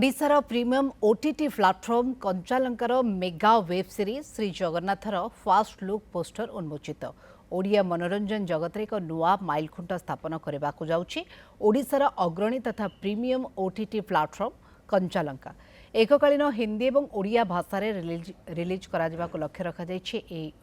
ओडिशार premium OTT platform कंचालंकार mega web series Shri जगन्नाथर फास्ट लुक पोस्टर उन्मोचित। ओडिया मनोरंजन जगत एक नुआ माइलखुंट स्थापन करने को जाउछि ओडिशार अग्रणी तथा प्रीमियम ओटीटी प्लाटफर्म कंचालंका। एककालीन हिंदी और ओडिया भाषा रिलीज करा लक्ष्य रखा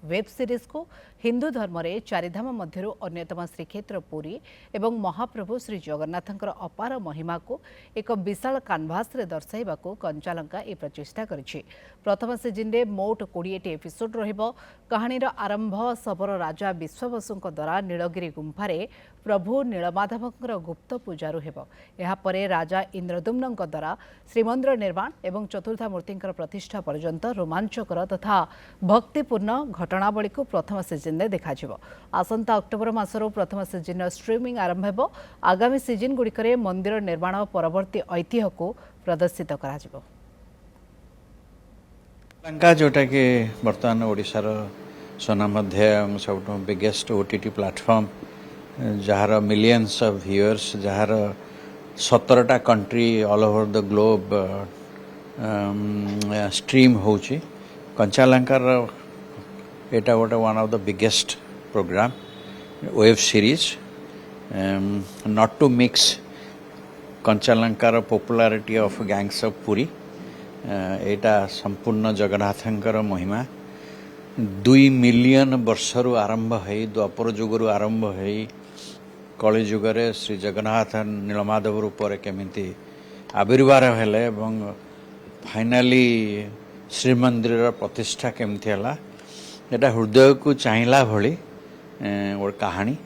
वेब सीरीज को हिंदू धर्म रे चारिधाम मध्यरु अन्यतम श्रीक्षेत्र पुरी एवं महाप्रभु श्री जगन्नाथंकर अपार महिमा को एक विशाल कानभास रे दर्शाइबा को कंचालंका ए प्रचेष्टा करिछि। प्रथम सीजन रे मोट 20 एपिसोड रहिबो। कहानीर आरंभ सबर राजा विश्ववसुंक द्वारा नीलगिरी गुंफारे प्रभु नीलमाधवंकर गुप्त पूजारु हेबो। एहा परे राजा इंद्रदुम्नंक द्वारा श्रीमंदिर निर्माण एवं चतुर्था मूर्तिंकर प्रतिष्ठा पर्यंत रोमांचकर तथा भक्तिपूर्ण घटनावली को प्रथम सीजन में देखा। आसंता अक्टोबर मासर प्रथम सीजन स्ट्रीमिंग आरंभ हो। आगामी सीजन गुड़िकर मंदिर निर्माण परवर्ती ऐतिह्य को प्रदर्शित करा जिवो। लंका जोटा कि बर्तमान ओडिशार सोनामध्य सब बिगेस्ट ओटीटी प्लेटफॉर्म जार मिलियंस ऑफ व्यूअर्स जार 17टा country all over the globe stream होची। कंचालंकार एटा गोटे one of the biggest program web series not to mix कंचालंकार popularity of gangs of Puri एटा संपूर्ण जगन्नाथंकर महिमा 2 मिलियन वर्षरु आरंभ है द्वापर जुगरु आरंभ है कली जुगरे श्री जगन्नाथ नीलमाधव रूप केमिति आविर्भाव हेले एवं फाइनाली श्रीमंदिर प्रतिष्ठा केमती है एटा हृदय को चाहिला भली और कहानी।